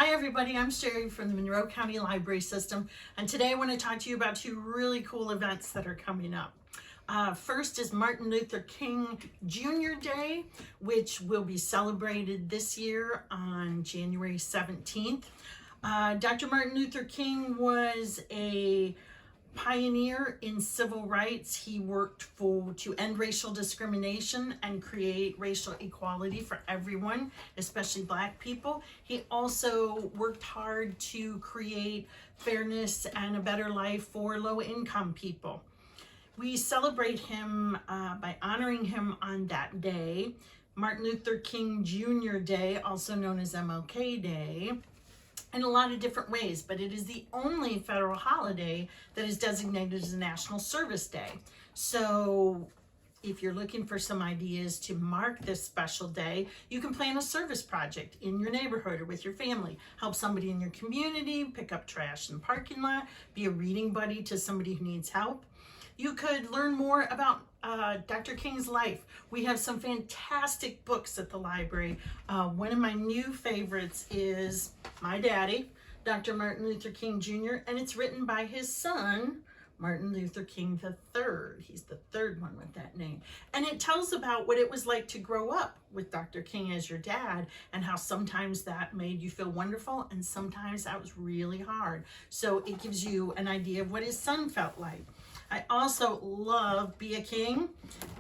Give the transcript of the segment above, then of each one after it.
Hi everybody, I'm Sheree from the Monroe County Library System, and today I want to talk to you about two really cool events that are coming up. First is Martin Luther King Jr. Day, which will be celebrated this year on January 17th. Dr. Martin Luther King was a pioneer in civil rights. He worked to end racial discrimination and create racial equality for everyone, especially Black people. He also worked hard to create fairness and a better life for low-income people. We celebrate him by honoring him on that day, Martin Luther King Jr. Day, also known as MLK Day, in a lot of different ways, but it is the only federal holiday that is designated as a National Service Day. So if you're looking for some ideas to mark this special day, you can plan a service project in your neighborhood or with your family. Help somebody in your community, pick up trash in the parking lot, be a reading buddy to somebody who needs help. You could learn more about Dr. King's life. We have some fantastic books at the library. One of my new favorites is My Daddy, Dr. Martin Luther King Jr., and it's written by his son, Martin Luther King III. He's the third one with that name. And it tells about what it was like to grow up with Dr. King as your dad and how sometimes that made you feel wonderful and sometimes that was really hard. So it gives you an idea of what his son felt like. I also love Be a King,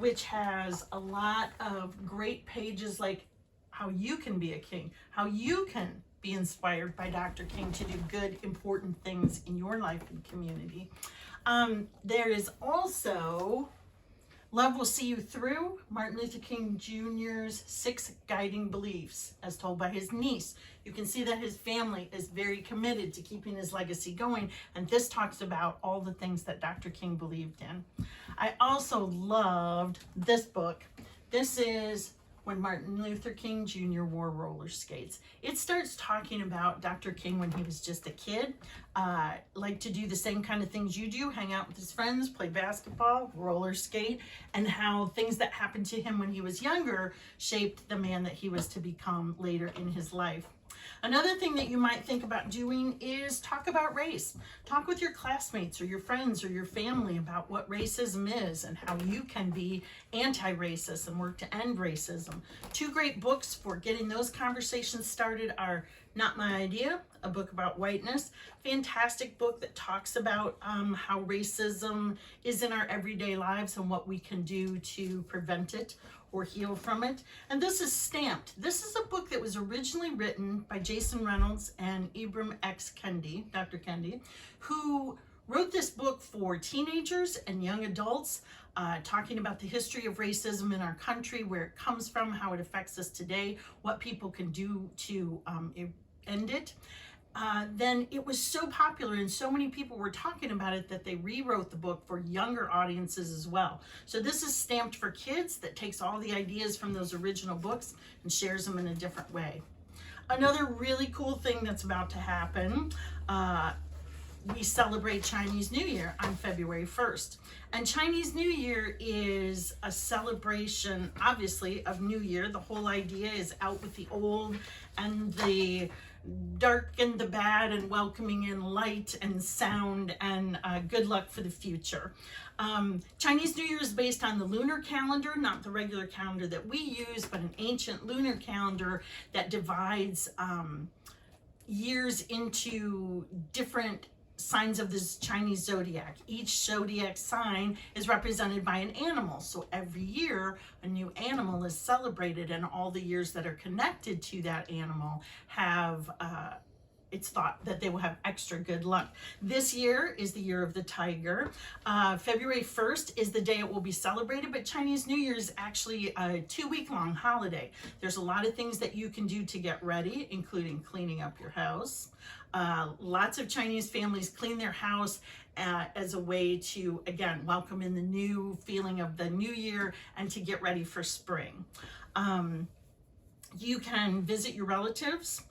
which has a lot of great pages like how you can be a king, how you can be inspired by Dr. King to do good, important things in your life and community. There is also Love Will See You Through, Martin Luther King Jr.'s 6 guiding beliefs, as told by his niece. You can see that his family is very committed to keeping his legacy going, and this talks about all the things that Dr. King believed in. I also loved this book. This is When Martin Luther King Jr. Wore Roller Skates. It starts talking about Dr. King when he was just a kid, liked to do the same kind of things you do, hang out with his friends, play basketball, roller skate, and how things that happened to him when he was younger shaped the man that he was to become later in his life. Another thing that you might think about doing is talk about race. Talk with your classmates or your friends or your family about what racism is and how you can be anti-racist and work to end racism. Two great books for getting those conversations started are Not My Idea, a book about whiteness. Fantastic book that talks about how racism is in our everyday lives and what we can do to prevent it or heal from it. And this is Stamped. This is a book that was originally written by Jason Reynolds and Ibram X. Kendi, Dr. Kendi, who wrote this book for teenagers and young adults, talking about the history of racism in our country, where it comes from, how it affects us today, what people can do to end it. Then it was so popular and so many people were talking about it that they rewrote the book for younger audiences as well. So this is Stamped for Kids, that takes all the ideas from those original books and shares them in a different way. Another really cool thing that's about to happen, we celebrate Chinese New Year on February 1st. And Chinese New Year is a celebration, obviously, of New Year. The whole idea is out with the old and the dark and the bad, and welcoming in light and sound and good luck for the future. Chinese New Year is based on the lunar calendar, not the regular calendar that we use, but an ancient lunar calendar that divides years into different signs of this Chinese zodiac. Each zodiac sign is represented by an animal. So every year a new animal is celebrated, and all the years that are connected to that animal have it's thought that they will have extra good luck. This year is the year of the tiger. February 1st is the day it will be celebrated, but Chinese New Year is actually a 2-week-long holiday. There's a lot of things that you can do to get ready, including cleaning up your house. Lots of Chinese families clean their house as a way to, again, welcome in the new feeling of the new year and to get ready for spring. You can visit your relatives,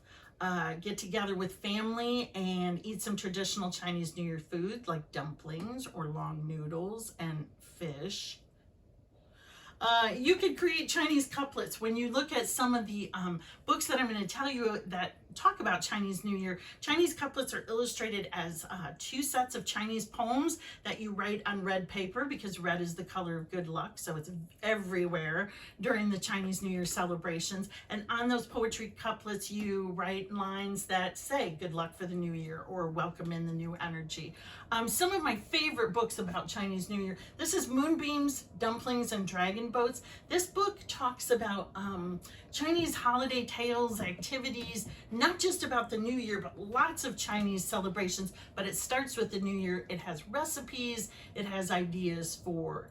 get together with family and eat some traditional Chinese New Year food like dumplings or long noodles and fish. You could create Chinese couplets. When you look at some of the books that I'm going to tell you that talk about Chinese New Year. Chinese couplets are illustrated as 2 sets of Chinese poems that you write on red paper, because red is the color of good luck, so it's everywhere during the Chinese New Year celebrations. And on those poetry couplets, you write lines that say good luck for the new year or welcome in the new energy. Some of my favorite books about Chinese New Year, this is Moonbeams, Dumplings, and Dragon Boats. This book talks about Chinese holiday tales, activities, not just about the new year, but lots of Chinese celebrations. But it starts with the new year. It has recipes, it has ideas for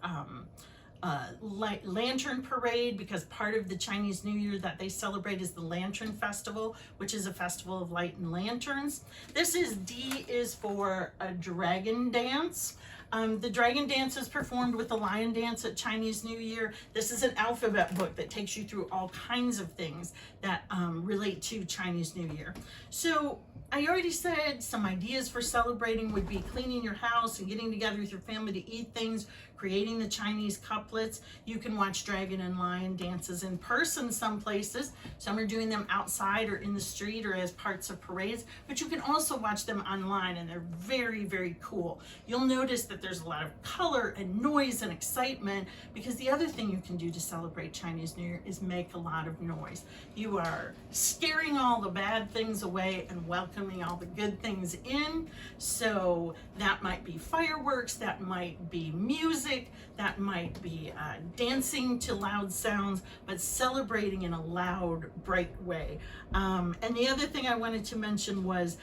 lantern parade, because part of the Chinese New Year that they celebrate is the Lantern Festival, which is a festival of light and lanterns. This is D is for a dragon dance. The dragon dance is performed with the lion dance at Chinese New Year. This is an alphabet book that takes you through all kinds of things that relate to Chinese New Year. So I already said some ideas for celebrating would be cleaning your house and getting together with your family to eat things, creating the Chinese couplets. You can watch dragon and lion dances in person some places. Some are doing them outside or in the street or as parts of parades, but you can also watch them online, and they're very, very cool. You'll notice that there's a lot of color and noise and excitement, because the other thing you can do to celebrate Chinese New Year is make a lot of noise. You are scaring all the bad things away and welcoming all the good things in. So that might be fireworks, that might be music, that might be dancing to loud sounds, but celebrating in a loud, bright way. And the other thing I wanted to mention was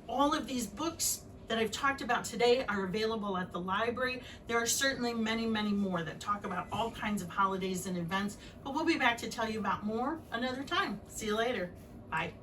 all of these books that I've talked about today are available at the library. There are certainly many, many more that talk about all kinds of holidays and events, but we'll be back to tell you about more another time. See you later. Bye.